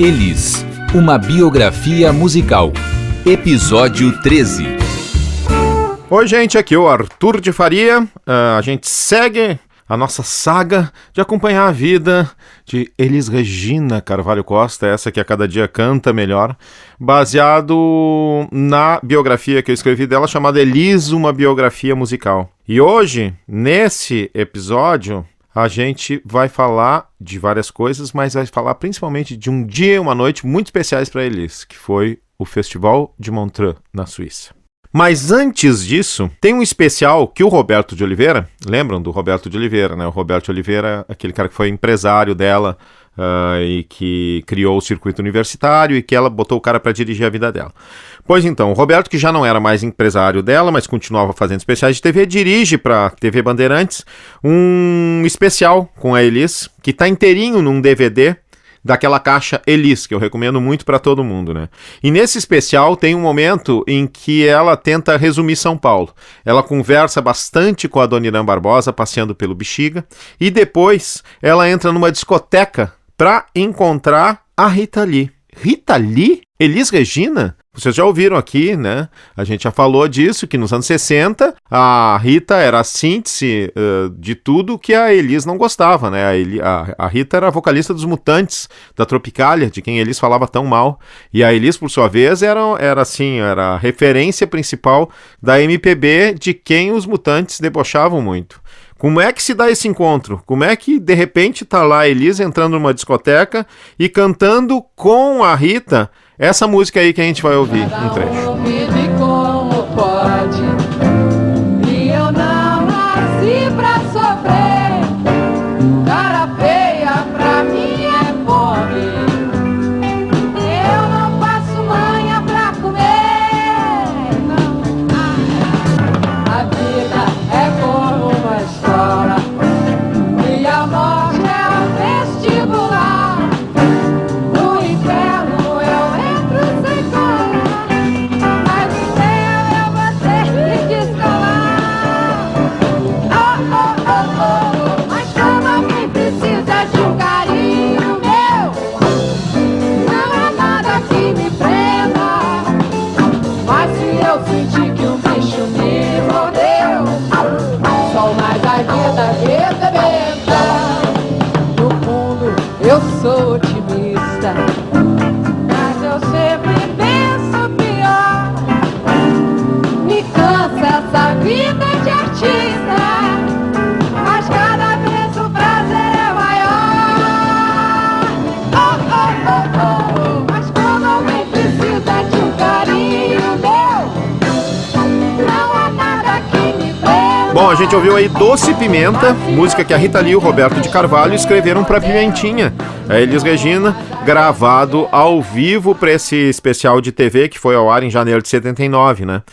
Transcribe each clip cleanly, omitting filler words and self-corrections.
Elis, uma biografia musical. Episódio 13. Oi, gente, aqui é o Arthur de Faria. A gente segue a nossa saga de acompanhar a vida de Elis Regina Carvalho Costa, essa que a cada dia canta melhor, baseado na biografia que eu escrevi dela, chamada Elis, uma biografia musical. E hoje, nesse episódio, a gente vai falar de várias coisas, mas vai falar principalmente de um dia e uma noite muito especiais para Elis, que foi o Festival de Montreux, na Suíça. Mas antes disso, tem um especial que o Roberto de Oliveira, lembram do Roberto de Oliveira, né? O Roberto de Oliveira, aquele cara que foi empresário dela e que criou o circuito universitário e que ela botou o cara para dirigir a vida dela. Pois então, o Roberto, que já não era mais empresário dela, mas continuava fazendo especiais de TV, dirige para TV Bandeirantes um especial com a Elis, que está inteirinho num DVD, daquela caixa Elis, que eu recomendo muito para todo mundo, né? E nesse especial tem um momento em que ela tenta resumir São Paulo. Ela conversa bastante com a Dona Irã Barbosa, passeando pelo Bexiga, e depois ela entra numa discoteca para encontrar a Rita Lee. Rita Lee? Elis Regina? Vocês já ouviram aqui, né? A gente já falou disso, que nos anos 60 a Rita era a síntese de tudo que a Elis não gostava, né? A Rita era a vocalista dos Mutantes, da Tropicália, de quem Elis falava tão mal. E a Elis, por sua vez, era a referência principal da MPB, de quem os Mutantes debochavam muito. Como é que se dá esse encontro? Como é que, de repente, tá lá a Elis entrando numa discoteca e cantando com a Rita essa música aí que a gente vai ouvir, um trecho. Como pode? E eu não nasci pra sofrer. Cara feia pra mim é fome. Eu não faço manha pra comer. Não. A vida é como uma escola e a morte é o vestibular. No inferno eu entro sem cola, mas no céu eu vou ter que escalar. Oh, oh, oh, oh, mas quando alguém precisa de um carinho meu, não há nada que me prenda. Mas se eu sentir que um bicho me mordeu, só mais a vida rebenta. No fundo eu sou otimista, mas eu sempre penso pior. Me cansa essa vida de artista, mas cada vez o prazer é maior. Oh, oh, oh, oh, mas quando alguém precisa de um carinho meu, não há nada que me prenda. Bom, a gente ouviu aí Doce Pimenta, música que a Rita Lee e o Roberto de Carvalho escreveram para Pimentinha, a Elis Regina, gravado ao vivo para esse especial de TV que foi ao ar em janeiro de 79, né?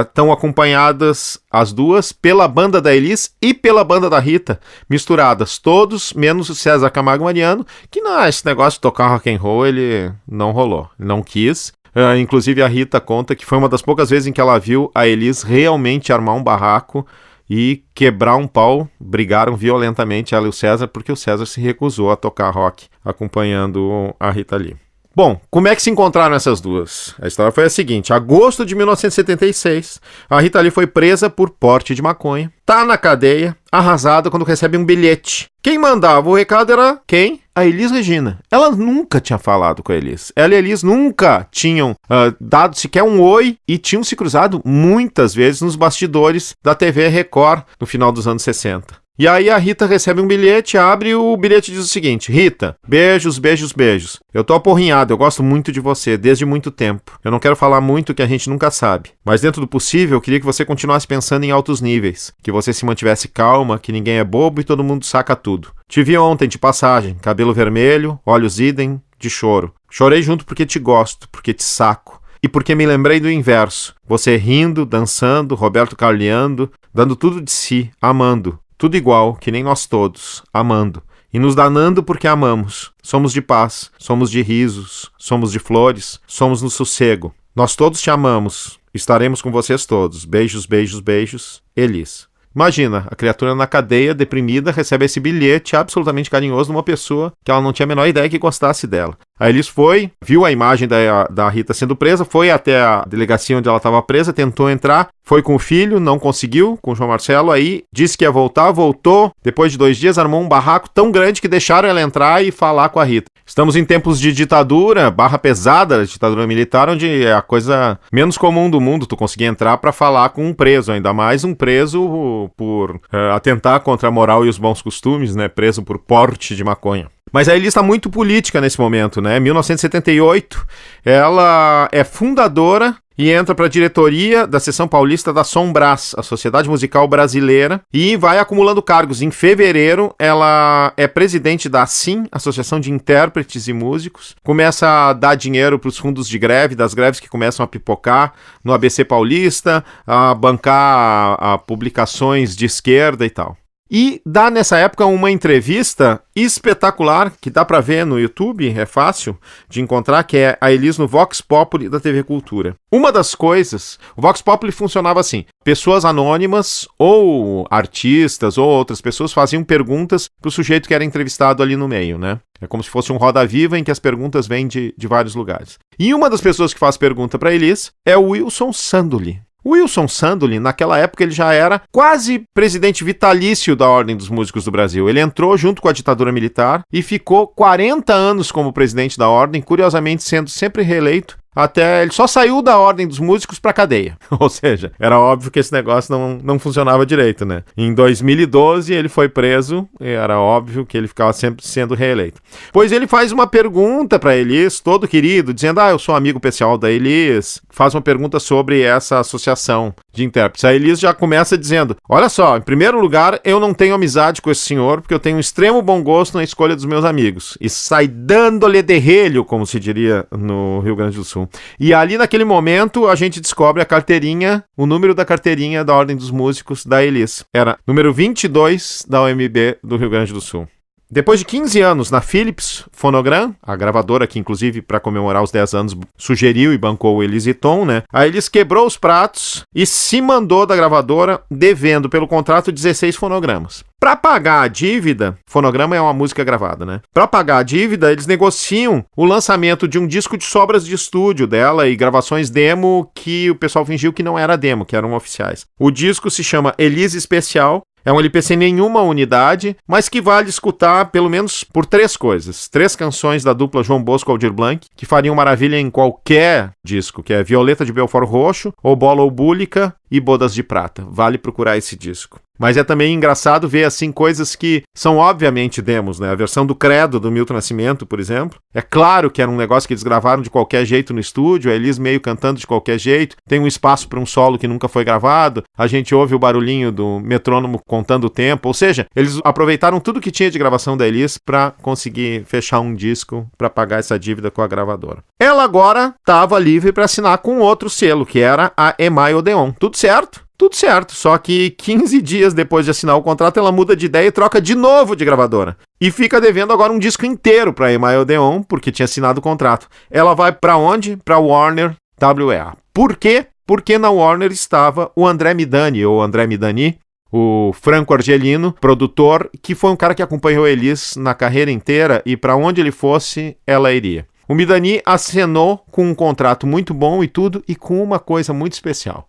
Estão acompanhadas as duas pela banda da Elis e pela banda da Rita, misturadas, todos menos o César Camargo Mariano, que esse negócio de tocar rock and roll ele não rolou, ele não quis. Inclusive a Rita conta que foi uma das poucas vezes em que ela viu a Elis realmente armar um barraco e quebrar um pau. Brigaram violentamente ela e o César, porque o César se recusou a tocar rock acompanhando a Rita Lee. Bom, como é que se encontraram essas duas? A história foi a seguinte: agosto de 1976, a Rita Lee foi presa por porte de maconha, tá na cadeia, arrasada quando recebe um bilhete. Quem mandava o recado era quem? A Elis Regina. Ela nunca tinha falado com a Elis. Ela e a Elis nunca tinham dado sequer um oi e tinham se cruzado muitas vezes nos bastidores da TV Record no final dos anos 60. E aí a Rita recebe um bilhete, abre e o bilhete diz o seguinte: Rita, beijos, beijos, beijos. Eu tô aporrinhado, eu gosto muito de você, desde muito tempo. Eu não quero falar muito que a gente nunca sabe. Mas dentro do possível, eu queria que você continuasse pensando em altos níveis. Que você se mantivesse calma, que ninguém é bobo e todo mundo saca tudo. Te vi ontem de passagem, cabelo vermelho, olhos idem, de choro. Chorei junto porque te gosto, porque te saco. E porque me lembrei do inverso. Você rindo, dançando, Roberto carleando, dando tudo de si, amando. Tudo igual, que nem nós todos, amando. E nos danando porque amamos. Somos de paz, somos de risos, somos de flores, somos no sossego. Nós todos te amamos. Estaremos com vocês todos. Beijos, beijos, beijos. Elis. Imagina, a criatura na cadeia, deprimida, recebe esse bilhete absolutamente carinhoso de uma pessoa que ela não tinha a menor ideia que gostasse dela. A Elis foi, viu a imagem da Rita sendo presa, foi até a delegacia onde ela estava presa, tentou entrar, foi com o filho, não conseguiu, com o João Marcelo, aí disse que ia voltar, voltou, depois de 2 dias armou um barraco tão grande que deixaram ela entrar e falar com a Rita. Estamos em tempos de ditadura, barra pesada, ditadura militar, onde é a coisa menos comum do mundo tu conseguir entrar para falar com um preso, ainda mais um preso por atentar contra a moral e os bons costumes, né, preso por porte de maconha. Mas a Elis está muito política nesse momento, né? Em 1978, ela é fundadora e entra para a diretoria da seção paulista da Sombras, a Sociedade Musical Brasileira, e vai acumulando cargos. Em fevereiro, ela é presidente da ASIM, Associação de Intérpretes e Músicos, começa a dar dinheiro para os fundos de greve, das greves que começam a pipocar no ABC Paulista, a bancar a publicações de esquerda e tal. E dá nessa época uma entrevista espetacular, que dá pra ver no YouTube, é fácil de encontrar, que é a Elis no Vox Populi da TV Cultura. Uma das coisas, o Vox Populi funcionava assim, pessoas anônimas ou artistas ou outras pessoas faziam perguntas pro sujeito que era entrevistado ali no meio, né? É como se fosse um Roda Viva em que as perguntas vêm de vários lugares. E uma das pessoas que faz pergunta pra Elis é o Wilson Sandoli. O Wilson Sandoli, naquela época, ele já era quase presidente vitalício da Ordem dos Músicos do Brasil. Ele entrou junto com a ditadura militar e ficou 40 anos como presidente da Ordem, curiosamente sendo sempre reeleito. Até ele só saiu da Ordem dos Músicos pra cadeia. Ou seja, era óbvio que esse negócio não funcionava direito, né? Em 2012 ele foi preso e era óbvio que ele ficava sempre sendo reeleito. Pois ele faz uma pergunta pra Elis, todo querido, dizendo, eu sou amigo pessoal da Elis, faz uma pergunta sobre essa associação de intérpretes. A Elis já começa dizendo, olha só, em primeiro lugar, eu não tenho amizade com esse senhor, porque eu tenho um extremo bom gosto na escolha dos meus amigos. E sai dando-lhe derrelho, como se diria no Rio Grande do Sul. E ali naquele momento a gente descobre a carteirinha, o número da carteirinha da Ordem dos Músicos da Elis. Era número 22 da OMB do Rio Grande do Sul. Depois de 15 anos na Philips Phonogram, a gravadora que inclusive para comemorar os 10 anos sugeriu e bancou o Elis e Tom, né? A Elis quebrou os pratos e se mandou da gravadora devendo pelo contrato 16 fonogramas. Para pagar a dívida, fonograma é uma música gravada, né? Para pagar a dívida, eles negociam o lançamento de um disco de sobras de estúdio dela e gravações demo que o pessoal fingiu que não era demo, que eram oficiais. O disco se chama Elis Especial. É um LP sem nenhuma unidade, mas que vale escutar pelo menos por 3 coisas. 3 canções da dupla João Bosco Aldir Blanc, que fariam maravilha em qualquer disco, que é Violeta de Belfort Roxo, ou Bola ou Búlica e Bodas de Prata. Vale procurar esse disco. Mas é também engraçado ver, assim, coisas que são obviamente demos, né? A versão do Credo, do Milton Nascimento, por exemplo. É claro que era um negócio que eles gravaram de qualquer jeito no estúdio, a Elis meio cantando de qualquer jeito, tem um espaço para um solo que nunca foi gravado, a gente ouve o barulhinho do metrônomo contando o tempo, ou seja, eles aproveitaram tudo que tinha de gravação da Elis para conseguir fechar um disco para pagar essa dívida com a gravadora. Ela agora estava livre para assinar com outro selo, que era a EMI Odeon. Tudo certo? Tudo certo, só que 15 dias depois de assinar o contrato, ela muda de ideia e troca de novo de gravadora. E fica devendo agora um disco inteiro para a EMI Odeon, porque tinha assinado o contrato. Ela vai para onde? Para Warner WEA. Por quê? Porque na Warner estava o André Midani, ou André Midani, o Franco Argelino, produtor, que foi um cara que acompanhou a Elis na carreira inteira e para onde ele fosse, ela iria. O Midani acenou com um contrato muito bom e tudo, e com uma coisa muito especial.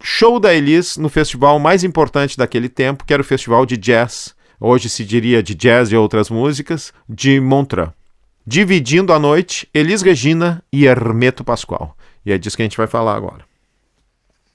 Show da Elis no festival mais importante daquele tempo, que era o Festival de Jazz, hoje se diria de Jazz e outras músicas, de Montreux. Dividindo a noite, Elis Regina e Hermeto Pascoal. E é disso que a gente vai falar agora.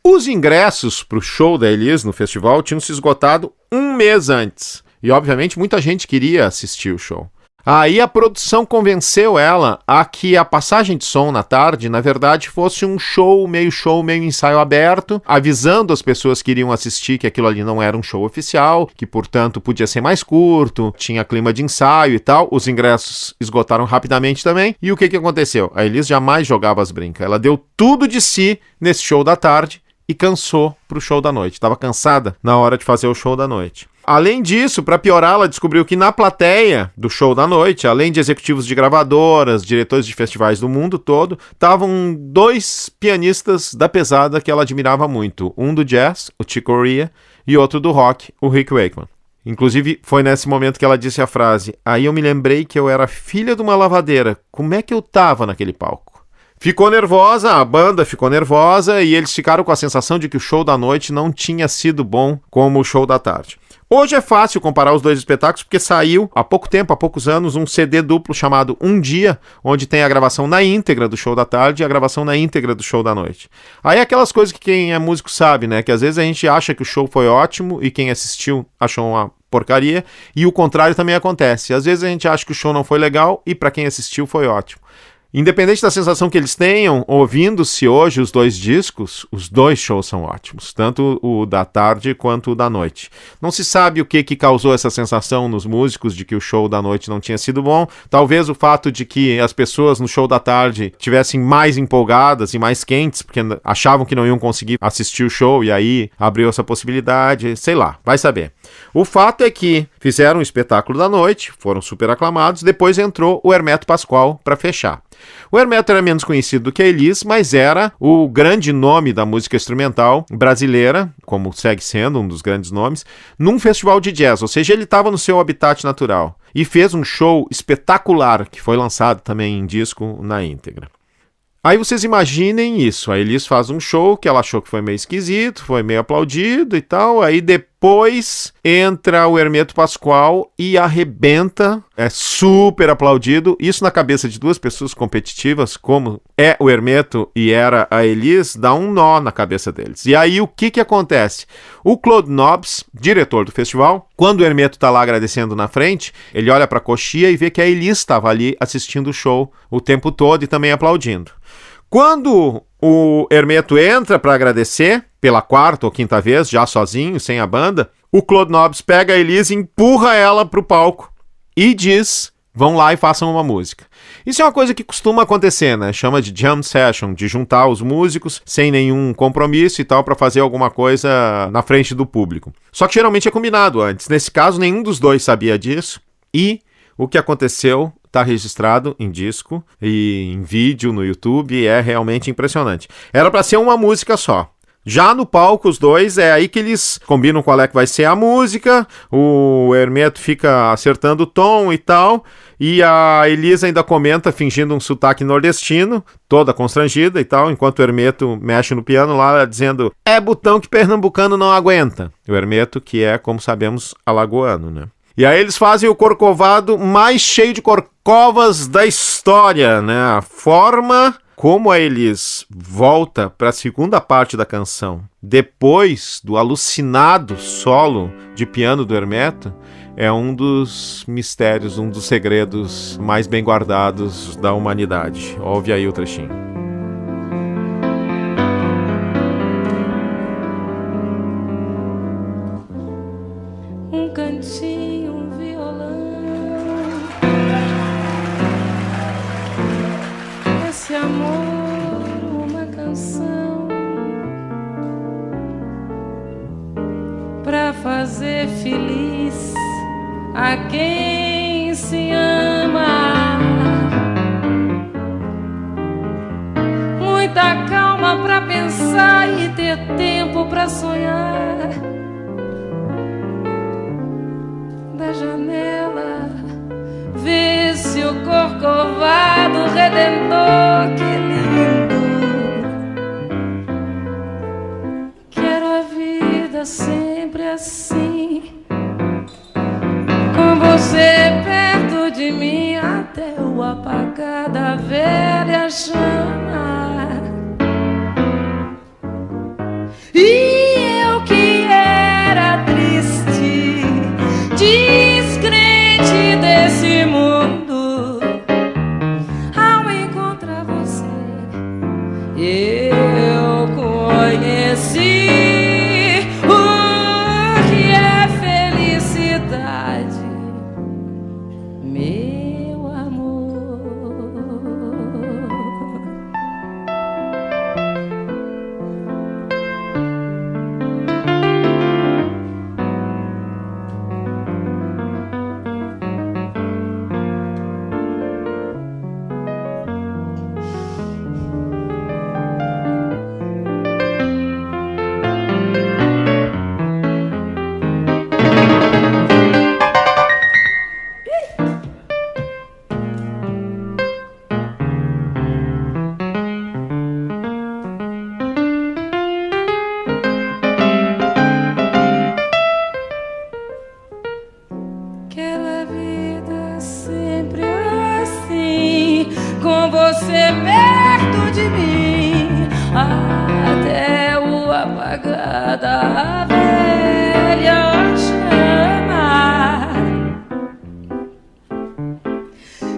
Os ingressos para o show da Elis no festival tinham se esgotado um mês antes. E obviamente muita gente queria assistir o show. Aí a produção convenceu ela a que a passagem de som na tarde, na verdade, fosse um show, meio ensaio aberto, avisando as pessoas que iriam assistir que aquilo ali não era um show oficial, que, portanto, podia ser mais curto, tinha clima de ensaio e tal. Os ingressos esgotaram rapidamente também. E o que aconteceu? A Elis jamais jogava as brincas. Ela deu tudo de si nesse show da tarde e cansou pro show da noite. Estava cansada na hora de fazer o show da noite. Além disso, para piorar, ela descobriu que na plateia do show da noite, além de executivos de gravadoras, diretores de festivais do mundo todo, estavam 2 pianistas da pesada que ela admirava muito. Um do jazz, o Chick Corea, e outro do rock, o Rick Wakeman. Inclusive, foi nesse momento que ela disse a frase: aí eu me lembrei que eu era filha de uma lavadeira. Como é que eu tava naquele palco? Ficou nervosa, a banda ficou nervosa e eles ficaram com a sensação de que o show da noite não tinha sido bom como o show da tarde. Hoje é fácil comparar os dois espetáculos porque saiu há pouco tempo, há poucos anos, um CD duplo chamado Um Dia, onde tem a gravação na íntegra do show da tarde e a gravação na íntegra do show da noite. Aí é aquelas coisas que quem é músico sabe, né? Que às vezes a gente acha que o show foi ótimo e quem assistiu achou uma porcaria, e o contrário também acontece. Às vezes a gente acha que o show não foi legal e para quem assistiu foi ótimo. Independente da sensação que eles tenham, ouvindo-se hoje os dois discos, os dois shows são ótimos, tanto o da tarde quanto o da noite. Não se sabe o que causou essa sensação nos músicos de que o show da noite não tinha sido bom. Talvez o fato de que as pessoas no show da tarde tivessem mais empolgadas e mais quentes, porque achavam que não iam conseguir assistir o show e aí abriu essa possibilidade, sei lá, vai saber. O fato é que fizeram um espetáculo da noite, foram super aclamados, depois entrou o Hermeto Pascoal para fechar. O Hermeto era menos conhecido do que a Elis, mas era o grande nome da música instrumental brasileira, como segue sendo um dos grandes nomes, num festival de jazz, ou seja, ele estava no seu habitat natural e fez um show espetacular, que foi lançado também em disco na íntegra. Aí vocês imaginem isso, a Elis faz um show que ela achou que foi meio esquisito, foi meio aplaudido e tal, aí depois entra o Hermeto Pascoal e arrebenta, é super aplaudido, isso na cabeça de duas pessoas competitivas, como é o Hermeto e era a Elis, dá um nó na cabeça deles. E aí o que acontece? O Claude Nobs, diretor do festival, quando o Hermeto tá lá agradecendo na frente, ele olha pra coxia e vê que a Elis estava ali assistindo o show o tempo todo e também aplaudindo. Quando o Hermeto entra para agradecer, pela quarta ou quinta vez, já sozinho, sem a banda, o Claude Nobs pega a Elis e empurra ela pro palco e diz: vão lá e façam uma música. Isso é uma coisa que costuma acontecer, né? Chama de jam session, de juntar os músicos sem nenhum compromisso e tal para fazer alguma coisa na frente do público. Só que geralmente é combinado antes. Nesse caso, nenhum dos dois sabia disso e o que aconteceu está registrado em disco e em vídeo no YouTube e é realmente impressionante. Era para ser uma música só. Já no palco, os dois, é aí que eles combinam qual é que vai ser a música, o Hermeto fica acertando o tom e tal, e a Elisa ainda comenta, fingindo um sotaque nordestino, toda constrangida e tal, enquanto o Hermeto mexe no piano lá, dizendo: é botão que pernambucano não aguenta. O Hermeto, que é, como sabemos, alagoano, né? E aí eles fazem o corcovado mais cheio de corcovas da história, né? A forma como a Elis volta para a segunda parte da canção, depois do alucinado solo de piano do Hermeto, é um dos mistérios, um dos segredos mais bem guardados da humanidade. Ouve aí o trechinho. Um cantinho, um violão, esse amor, uma canção pra fazer feliz a quem se ama. Muita calma pra pensar e ter tempo pra sonhar. Da janela, vê-se o corcovado redentor, que lindo. Quero a vida sempre assim, com você perto de mim, até o apagar da velha chama. E eu que era triste, descrente desse mundo, ao encontrar você, eu conheci o que é felicidade, meu amor. apagada, velha chama.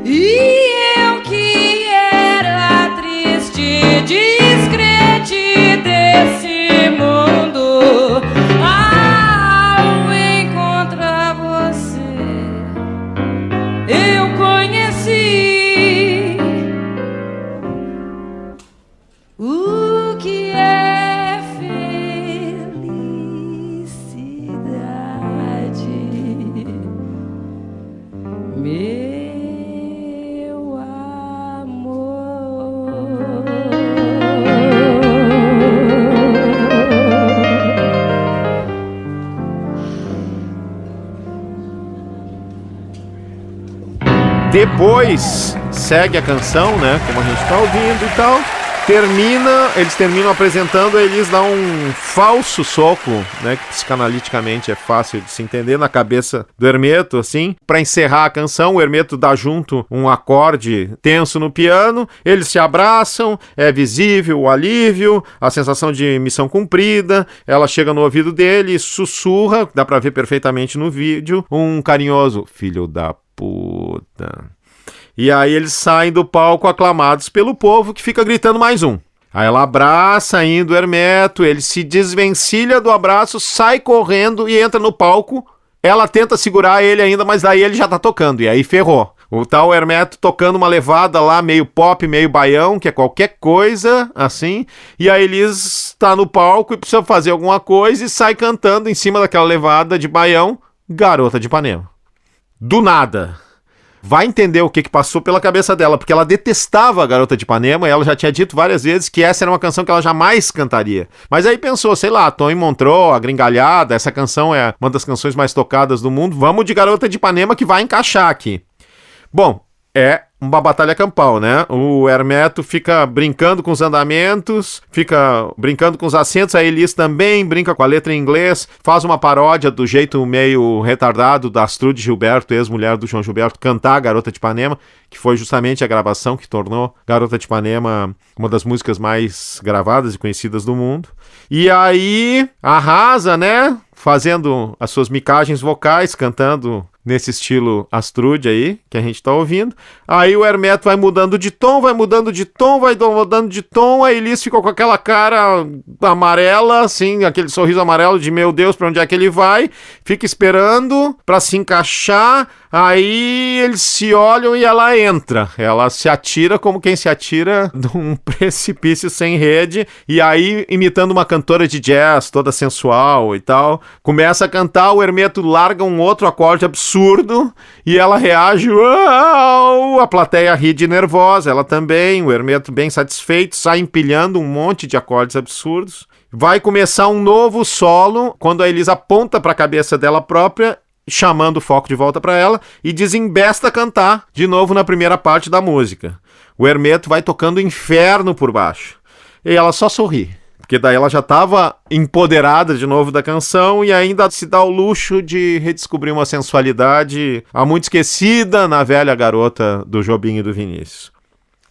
E eu que era triste, descrente desse mundo, ao encontrar você, eu conheci o que é felicidade, meu amor. Depois segue a canção, né? Como a gente tá ouvindo e tal. Eles terminam apresentando, eles dão um falso soco, né? Que psicanaliticamente é fácil de se entender, na cabeça do Hermeto, assim. Pra encerrar a canção, o Hermeto dá junto um acorde tenso no piano, eles se abraçam, é visível o alívio, a sensação de missão cumprida. Ela chega no ouvido dele e sussurra, dá pra ver perfeitamente no vídeo, um carinhoso "filho da puta". E aí eles saem do palco aclamados pelo povo, que fica gritando mais um. Aí ela abraça ainda o Hermeto, ele se desvencilha do abraço, sai correndo e entra no palco. Ela tenta segurar ele ainda, mas daí ele já tá tocando, e aí ferrou. O tal Hermeto tocando uma levada lá, meio pop, meio baião, que é qualquer coisa, assim. E aí Elis tá no palco e precisa fazer alguma coisa e sai cantando em cima daquela levada de baião, Garota de Ipanema. Do nada. Vai entender o que passou pela cabeça dela, porque ela detestava a Garota de Ipanema e ela já tinha dito várias vezes que essa era uma canção que ela jamais cantaria. Mas aí pensou, sei lá, Tony Montreux, A Gringalhada, essa canção é uma das canções mais tocadas do mundo, vamos de Garota de Ipanema que vai encaixar aqui. Bom, é uma batalha campal, né? O Hermeto fica brincando com os andamentos, fica brincando com os acentos, a Elis também brinca com a letra em inglês, faz uma paródia do jeito meio retardado da Astrude Gilberto, ex-mulher do João Gilberto, cantar Garota de Ipanema, que foi justamente a gravação que tornou Garota de Ipanema uma das músicas mais gravadas e conhecidas do mundo. E aí arrasa, né? Fazendo as suas micagens vocais, cantando nesse estilo Astrude aí, que a gente tá ouvindo. Aí o Hermeto vai mudando de tom, vai mudando de tom, a Elis ficou com aquela cara amarela, assim, aquele sorriso amarelo de meu Deus, pra onde é que ele vai? Fica esperando pra se encaixar, aí eles se olham e ela entra. Ela se atira como quem se atira de um precipício sem rede, e aí, imitando uma cantora de jazz, toda sensual e tal, começa a cantar, o Hermeto larga um outro acorde absurdo, e ela reage, uau! A plateia ri de nervosa, ela também, o Hermeto bem satisfeito, sai empilhando um monte de acordes absurdos. Vai começar um novo solo, quando a Elis aponta para a cabeça dela própria, chamando o foco de volta para ela, e desembesta a cantar de novo na primeira parte da música. O Hermeto vai tocando Inferno por baixo. E ela só sorri, porque daí ela já estava empoderada de novo da canção e ainda se dá o luxo de redescobrir uma sensualidade há muito esquecida na velha garota do Jobim e do Vinícius.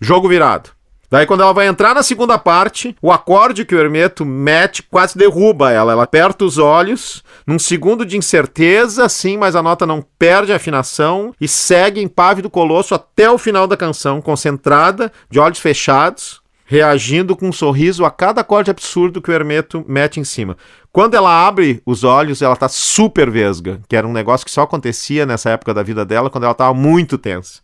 Jogo virado. Daí quando ela vai entrar na segunda parte, o acorde que o Hermeto mete quase derruba ela. Ela aperta os olhos, num segundo de incerteza, sim, mas a nota não perde a afinação e segue em Pávido Colosso até o final da canção, concentrada, de olhos fechados, reagindo com um sorriso a cada acorde absurdo que o Hermeto mete em cima. Quando ela abre os olhos, ela tá super vesga, que era um negócio que só acontecia nessa época da vida dela, quando ela tava muito tensa.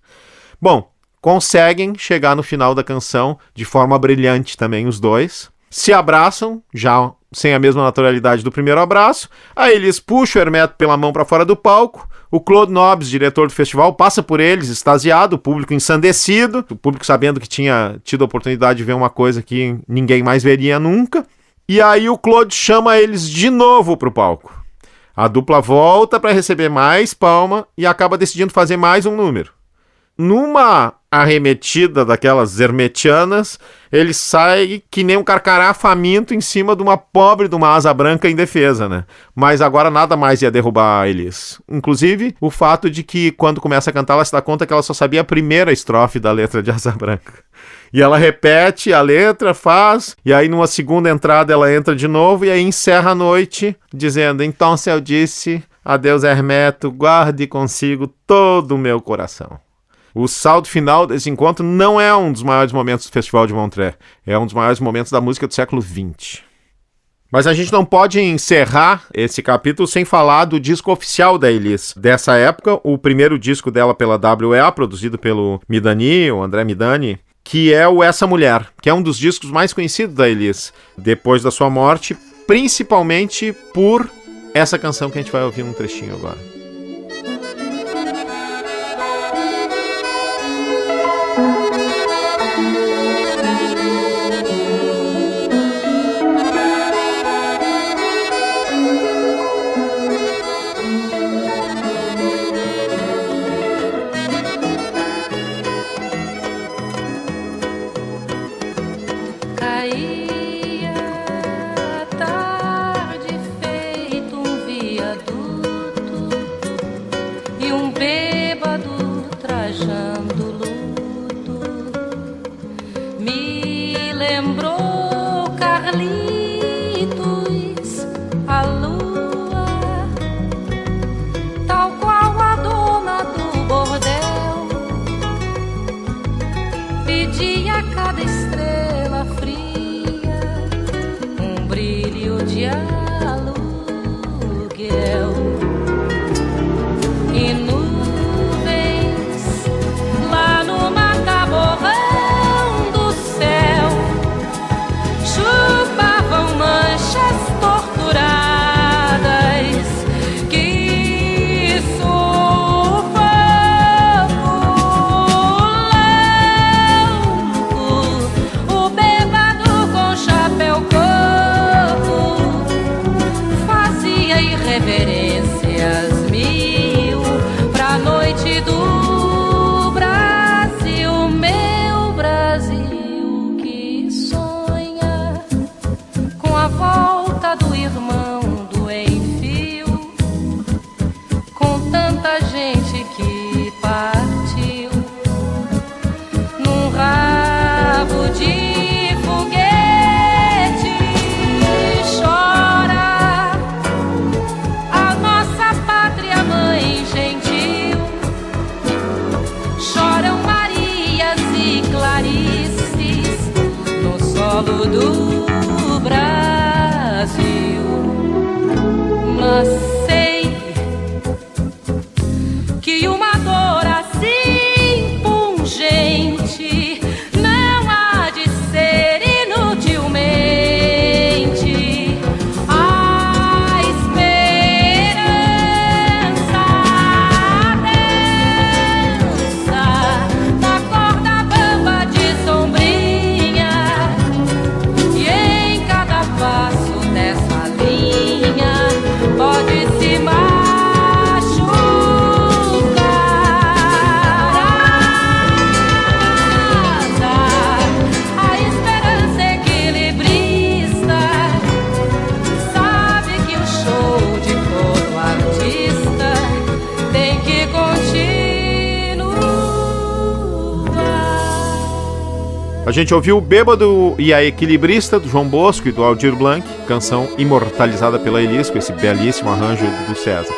Bom, conseguem chegar no final da canção de forma brilhante também os dois. Se abraçam, já sem a mesma naturalidade do primeiro abraço. Aí eles puxam o Hermeto pela mão para fora do palco. O Claude Nobs, diretor do festival, passa por eles, extasiado, o público ensandecido, o público sabendo que tinha tido a oportunidade de ver uma coisa que ninguém mais veria nunca. E aí o Claude chama eles de novo pro palco. A dupla volta para receber mais palma e acaba decidindo fazer mais um número. Numa arremetida daquelas hermetianas, ele sai que nem um carcará faminto em cima de uma pobre de uma asa branca indefesa, né? Mas agora nada mais ia derrubar a Elis. Inclusive, o fato de que quando começa a cantar, ela se dá conta que ela só sabia a primeira estrofe da letra de Asa Branca. E ela repete a letra, faz, e aí numa segunda entrada ela entra de novo e aí encerra a noite dizendo: então se eu disse, adeus Hermeto, guarde consigo todo o meu coração. O saldo final desse encontro não é um dos maiores momentos do Festival de Montreux, é um dos maiores momentos da música do século XX. Mas a gente não pode encerrar esse capítulo sem falar do disco oficial da Elis. Dessa época, o primeiro disco dela pela WEA, produzido pelo Midani, o André Midani, que é o Essa Mulher, que é um dos discos mais conhecidos da Elis, depois da sua morte, principalmente por essa canção que a gente vai ouvir um trechinho agora. Do Brasil, mas sei que uma dor assim pungente não há de ser inutilmente a esperança, a dança da corda bamba de sombrinha. A gente ouviu o Bêbado e a Equilibrista, do João Bosco e do Aldir Blanc, canção imortalizada pela Elis, com esse belíssimo arranjo do César.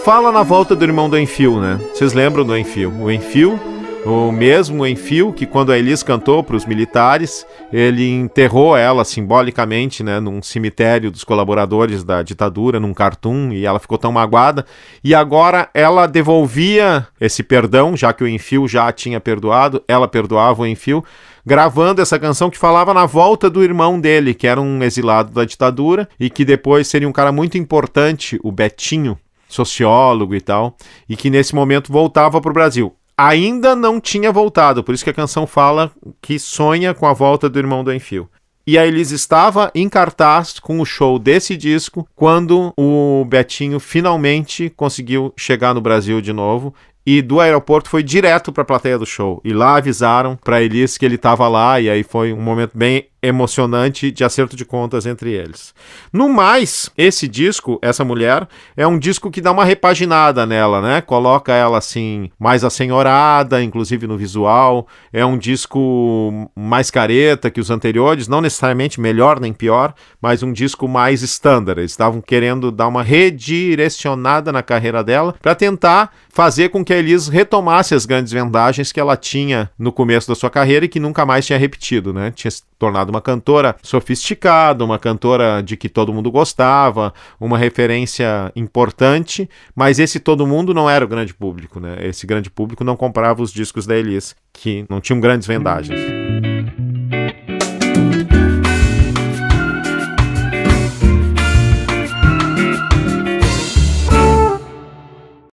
Fala na volta do irmão do Enfio, né? Vocês lembram do Enfio? O Enfio, o mesmo Enfio que quando a Elis cantou para os militares, ele enterrou ela simbolicamente, né, num cemitério dos colaboradores da ditadura, num cartoon, e ela ficou tão magoada. E agora ela devolvia esse perdão, já que o Enfio já tinha perdoado, ela perdoava o Enfio, gravando essa canção que falava na volta do irmão dele, que era um exilado da ditadura e que depois seria um cara muito importante, o Betinho, sociólogo e tal, e que nesse momento voltava para o Brasil. Ainda não tinha voltado, por isso que a canção fala que sonha com a volta do irmão do Enfio. E a Elis estava em cartaz com o show desse disco quando o Betinho finalmente conseguiu chegar no Brasil de novo. E do aeroporto foi direto para a plateia do show. E lá avisaram para Elis que ele estava lá, e aí foi um momento bem emocionante de acerto de contas entre eles. No mais, esse disco, essa mulher, é um disco que dá uma repaginada nela, né? Coloca ela assim, mais assenhorada, inclusive no visual. É um disco mais careta que os anteriores, não necessariamente melhor nem pior, mas um disco mais standard. Eles estavam querendo dar uma redirecionada na carreira dela para tentar fazer com que a Elis retomasse as grandes vendagens que ela tinha no começo da sua carreira e que nunca mais tinha repetido, né? Tinha se tornado uma cantora sofisticada, uma cantora de que todo mundo gostava, uma referência importante, mas esse todo mundo não era o grande público, né? Esse grande público não comprava os discos da Elis, que não tinham grandes vendagens.